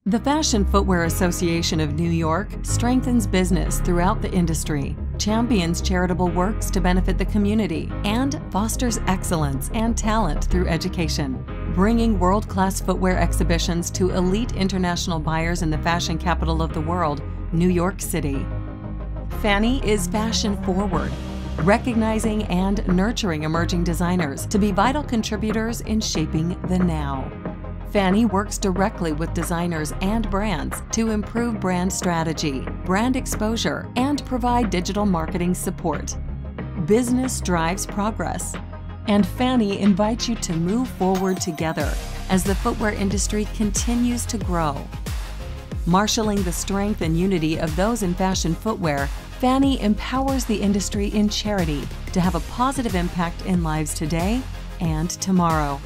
The Fashion Footwear Association of New York strengthens business throughout the industry, champions charitable works to benefit the community, and fosters excellence and talent through education, bringing world-class footwear exhibitions to elite international buyers in the fashion capital of the world, New York City. FFANY is fashion forward, recognizing and nurturing emerging designers to be vital contributors in shaping the now. FFANY works directly with designers and brands to improve brand strategy, brand exposure, and provide digital marketing support. Business drives progress, and FFANY invites you to move forward together as the footwear industry continues to grow. Marshaling the strength and unity of those in fashion footwear, FFANY empowers the industry in charity to have a positive impact in lives today and tomorrow.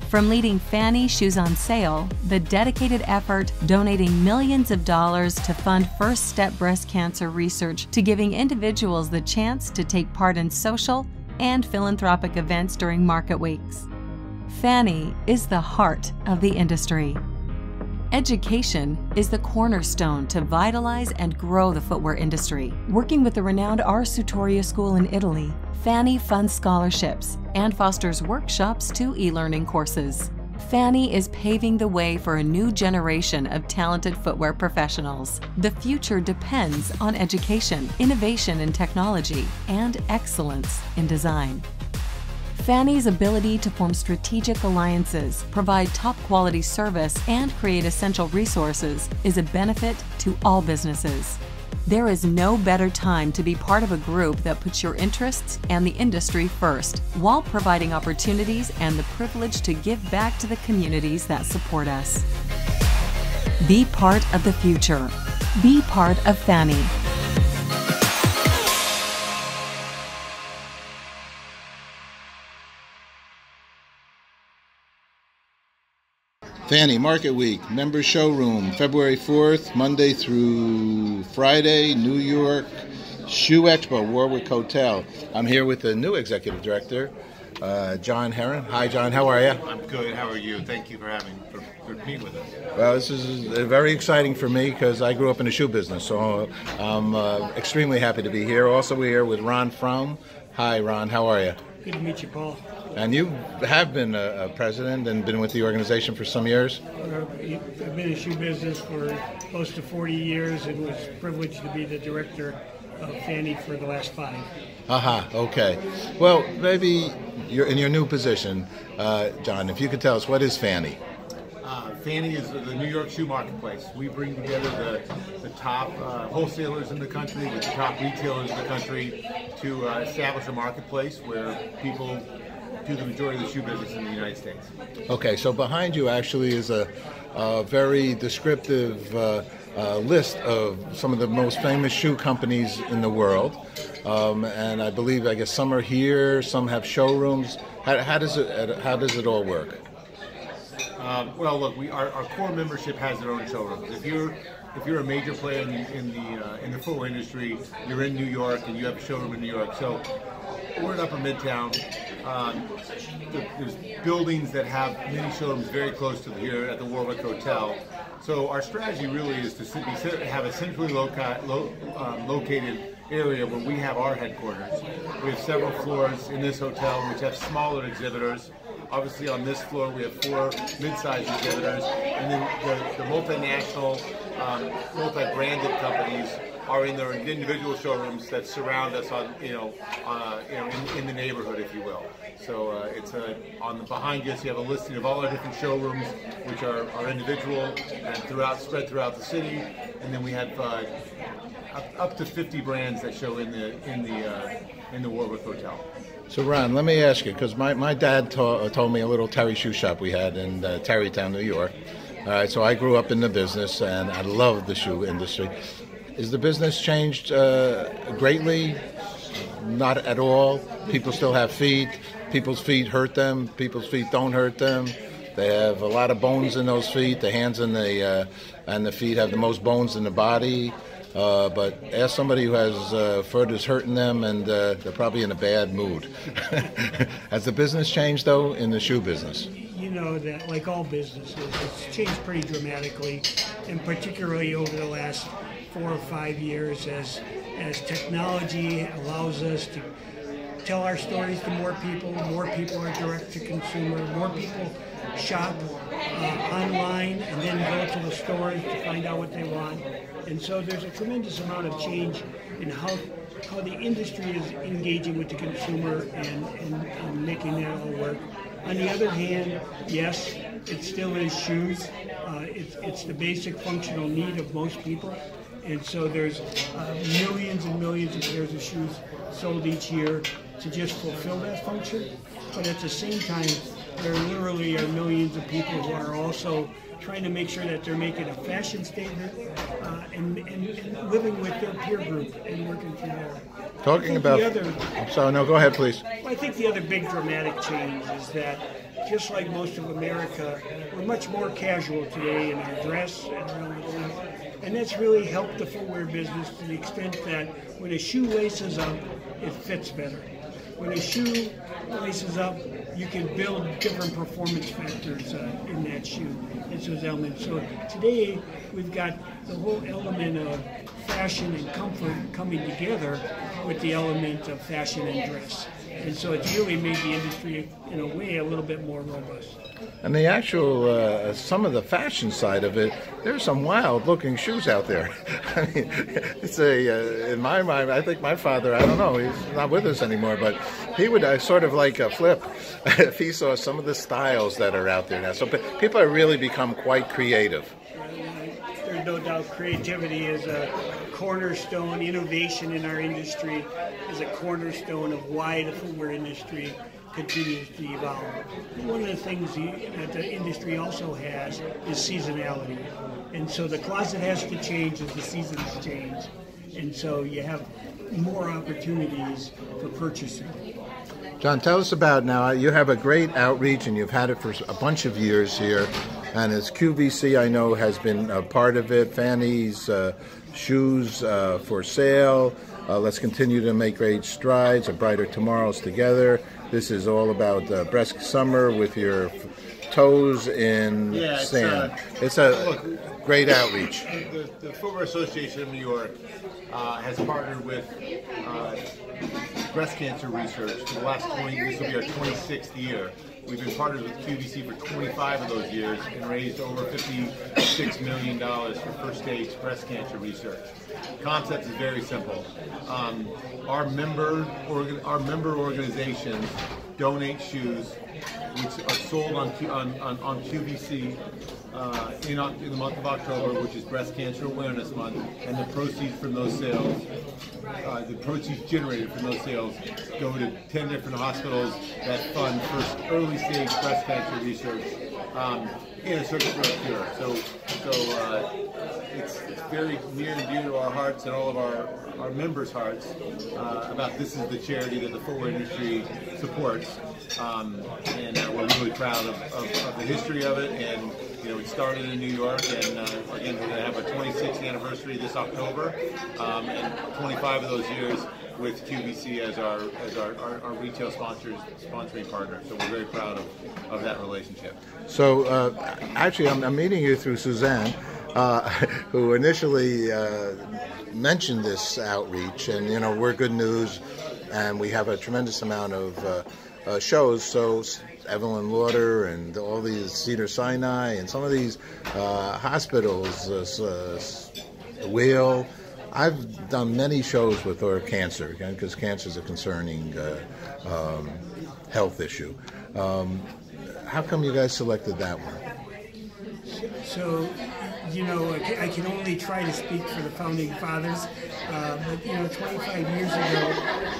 From leading FFANY Shoes on Sale, the dedicated effort donating millions of dollars to fund First Step breast cancer research, to giving individuals the chance to take part in social and philanthropic events during market weeks. FFANY is the heart of the industry. Education is the cornerstone to vitalize and grow the footwear industry. Working with the renowned Ars Sutoria School in Italy, FFANY funds scholarships and fosters workshops to e-learning courses. FFANY is paving the way for a new generation of talented footwear professionals. The future depends on education, innovation in technology, and excellence in design. FFANY's ability to form strategic alliances, provide top-quality service, and create essential resources is a benefit to all businesses. There is no better time to be part of a group that puts your interests and the industry first, while providing opportunities and the privilege to give back to the communities that support us. Be part of the future. Be part of FFANY. FFANY Market Week, Member Showroom, February 4th, Monday through Friday, New York, Shoe Expo, Warwick Hotel. I'm here with the new Executive Director, John Heron. Hi, John. How are you? I'm good. How are you? Thank you for being with us. Well, this is very exciting for me because I grew up in the shoe business, so I'm extremely happy to be here. Also, we're here with Ron Fromm. Hi, Ron. How are you? Good to meet you, Paul. And you have been a president and been with the organization for some years? I've been in the shoe business for close to 40 years and was privileged to be the director of FFANY for the last 5. Okay. Well, maybe you're in your new position, John, if you could tell us, what is FFANY? FFANY is the New York shoe marketplace. We bring together the top wholesalers in the country with the top retailers in the country to establish a marketplace where people do the majority of the shoe business in the United States. Okay, so behind you actually is a very descriptive list of some of the most famous shoe companies in the world. And I believe, I guess some are here, some have showrooms. How does it all work? Well, look, our core membership has their own showrooms. If you're a major player in the footwear industry, you're in New York and you have a showroom in New York. So we're in Upper Midtown. There's buildings that have many showrooms very close to here at the Warwick Hotel. So our strategy really is to have a centrally located area where we have our headquarters. We have several floors in this hotel which have smaller exhibitors. Obviously on this floor we have 4 mid-sized exhibitors, and then the multinational, multi-branded companies are in their individual showrooms that surround us in the neighborhood, if you will. So it's behind us you have a listing of all our different showrooms, which are individual and spread throughout the city, and then we have up to 50 brands that show in the Warwick Hotel. So Ron, let me ask you, because my dad told me a little Terry shoe shop we had in Terrytown, New York. All right, so I grew up in the business and I love the shoe industry. Is the business changed greatly? Not at all. People still have feet. People's feet hurt them. People's feet don't hurt them. They have a lot of bones in those feet. The hands and the feet have the most bones in the body. But ask somebody who has foot is hurting them, and they're probably in a bad mood. Has the business changed, though, in the shoe business? you know that like all businesses, it's changed pretty dramatically, and particularly over the last 4 or 5 years as technology allows us to tell our stories to more people are direct to consumer, more people shop online and then go to the stores to find out what they want. And so there's a tremendous amount of change in how the industry is engaging with the consumer and making that all work. On the other hand, yes, it still is shoes. It's the basic functional need of most people. And so there's millions and millions of pairs of shoes sold each year to just fulfill that function. But at the same time, there literally are millions of people who are also trying to make sure that they're making a fashion statement and living with their peer group and working through there. Talking about... I'm sorry, no, go ahead, please. I think the other big dramatic change is that just like most of America, we're much more casual today in our dress and our own. And that's really helped the footwear business to the extent that when a shoe laces up, it fits better. When a shoe laces up, you can build different performance factors in that shoe. It's those elements. So today, we've got the whole element of fashion and comfort coming together with the element of fashion and dress. And so it's really made the industry, in a way, a little bit more robust. And the actual, some of the fashion side of it, there's some wild-looking shoes out there. I mean, it's in my mind, I think my father, I don't know, he's not with us anymore, but he would sort of like flip if he saw some of the styles that are out there now. So people have really become quite creative. There's no doubt creativity is a cornerstone, innovation in our industry is a cornerstone of why the footwear industry continues to evolve. One of the things that the industry also has is seasonality. And so the closet has to change as the seasons change. And so you have more opportunities for purchasing. John, tell us about now, you have a great outreach and you've had it for a bunch of years here. And as QVC, I know, has been a part of it. FFANY's shoes for sale. Let's continue to make great strides. A brighter tomorrow's together. This is all about breast summer with your toes in sand. It's a great outreach. The Footwear Association of New York has partnered with breast cancer research for the last this will be our 26th year. We've been partnered with QVC for 25 of those years and raised over $56 million for first-stage breast cancer research. The concept is very simple. Our member organizations donate shoes which are sold on QVC in the month of October, which is Breast Cancer Awareness Month, and the proceeds from those sales, the proceeds generated from those sales, go to 10 different hospitals that fund first early-stage breast cancer research in a search for a cure. So it's very near and dear to our hearts and all of our members' hearts about this is the charity that the footwear industry supports, and we're really proud of the history of it. And it started in New York, and again, we're going to have our 26th anniversary this October, and 25 of those years with QVC as our retail sponsoring partner. So we're very proud of that relationship. So actually, I'm meeting you through Suzanne, who initially mentioned this outreach, and we're Good News, and we have a tremendous amount of shows. So Evelyn Lauder and all these Cedars-Sinai and some of these hospitals, Wheel. I've done many shows with her cancer, because cancer is a concerning health issue. How come you guys selected that one? So, I can only try to speak for the founding fathers, but 25 years ago,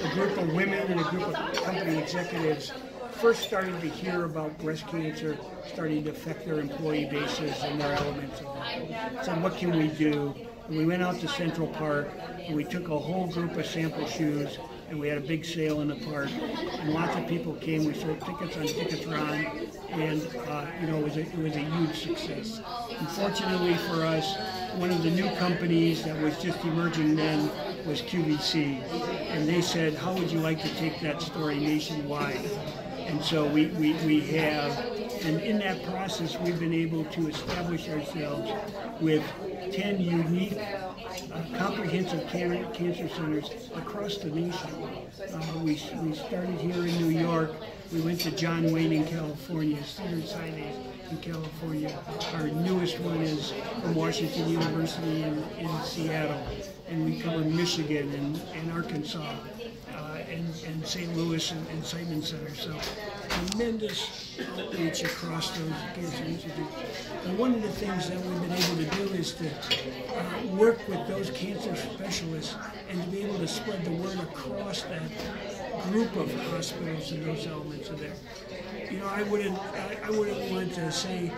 a group of women and a group of company executives first started to hear about breast cancer starting to affect their employee bases and their elements of that. So what can we do? And we went out to Central Park and we took a whole group of sample shoes and we had a big sale in the park. And lots of people came. We sold tickets on Ticketron, and it was a huge success. Unfortunately for us, one of the new companies that was just emerging then was QVC, and they said, "How would you like to take that story nationwide?" And so we have And in that process, we've been able to establish ourselves with 10 unique comprehensive cancer centers across the nation. We started here in New York. We went to John Wayne in California, Cedars-Sinai in California. Our newest one is from Washington University in Seattle. And we cover Michigan and Arkansas and St. Louis and Simon Center. So tremendous outreach across those cancer institutes. And one of the things that we've been able to do is to work with those cancer specialists and to be able to spread the word across that group of hospitals and those elements of there. You know, I wouldn't want to say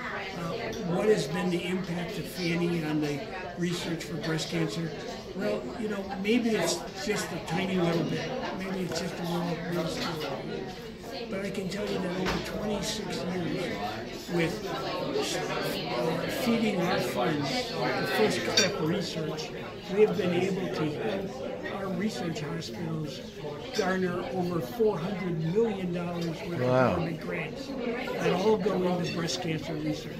what has been the impact of FFANY on the research for breast cancer. Well, you know, maybe it's just a tiny little bit. Maybe it's just a little bit. But I can tell you that over 26 years with feeding our funds, the first step research, we have been able to help our research hospitals garner over $400 million worth of government grants that all go into breast cancer research.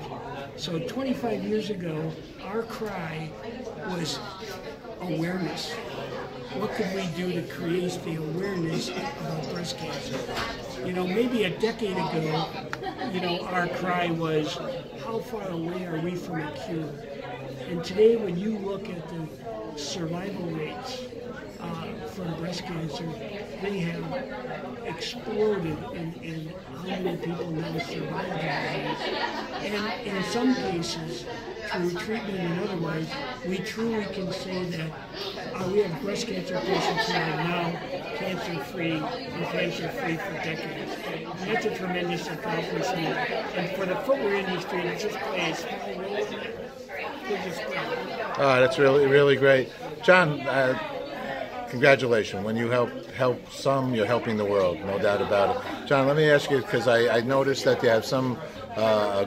So 25 years ago, our cry was awareness. What could we do to create the awareness about breast cancer? You know, maybe a decade ago, you know, our cry was, how far away are we from a cure? And today, when you look at the survival rates from breast cancer, they have exploded in how many people now survive that disease. And in some cases, through treatment and otherwise, we truly can say that we have breast cancer patients who are now cancer-free and cancer-free for decades. And that's a tremendous accomplishment. And for the footwear industry to just play a small role in that, they're just great. Oh, that's really, really great. John, congratulations. When you help some, you're helping the world, no doubt about it. John, let me ask you, because I noticed that you have some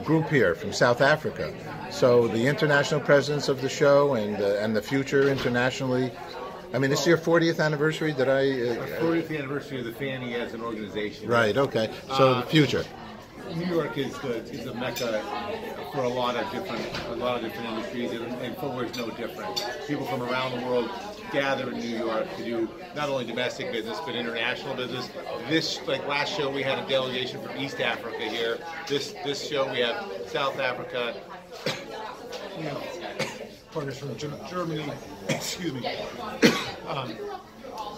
group here from South Africa. So the international presence of the show and the future internationally. I mean, this is your 40th anniversary. Did I? 40th anniversary of the FFANY as an organization. Right. Okay. So the future. New York is a mecca for a lot of different industries, and footwear is no different. People from around the world gather in New York to do not only domestic business but international business. This, like last show, we had a delegation from East Africa here. This show we have South Africa. We have partners from Germany. Excuse me.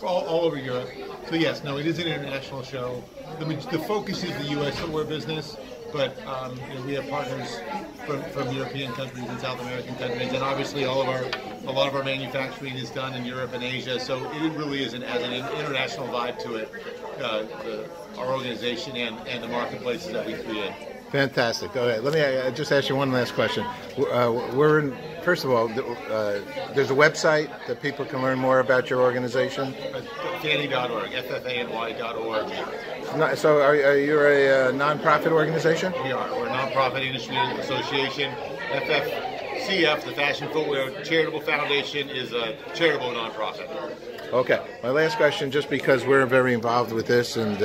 All over Europe. So yes, no, it is an international show. The focus is the U.S. footwear business, but you know, we have partners from European countries and South American countries, and obviously a lot of our manufacturing is done in Europe and Asia. So it really is an international vibe to it. Our organization and the marketplaces that we create. Fantastic. Okay, let me just ask you one last question. First of all, there's a website that people can learn more about your organization. FFANY.org, FFANY.org. So are you a nonprofit organization? We are. We're a nonprofit industry association. FFCF, the Fashion Footwear Charitable Foundation, is a charitable nonprofit. Okay. My last question, just because we're very involved with this, and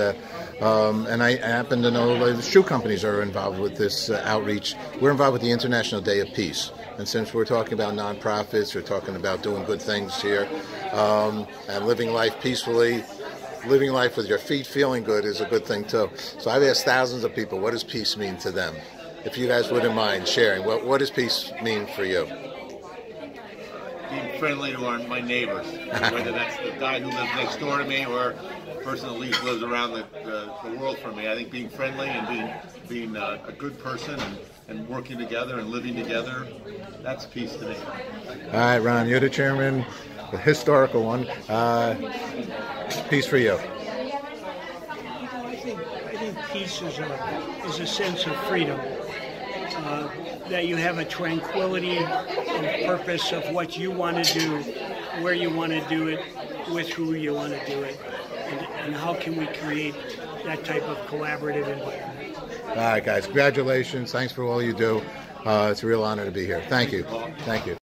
I happen to know the shoe companies are involved with this outreach. We're involved with the International Day of Peace. And since we're talking about nonprofits, we're talking about doing good things here, and living life peacefully, living life with your feet feeling good is a good thing too. So I've asked thousands of people, what does peace mean to them? If you guys wouldn't mind sharing, what does peace mean for you? Being friendly to my neighbors, whether that's the guy who lives next door to me or the person that lives around the world from me. I think being friendly and being a good person and working together and living together, that's peace to me. All right, Ron, you're the chairman, the historical one. Peace for you. I think peace is a sense of freedom. That you have a tranquility and purpose of what you want to do, where you want to do it, with who you want to do it, and how can we create that type of collaborative environment. All right, guys, congratulations. Thanks for all you do. It's a real honor to be here. Thank you. Thank you.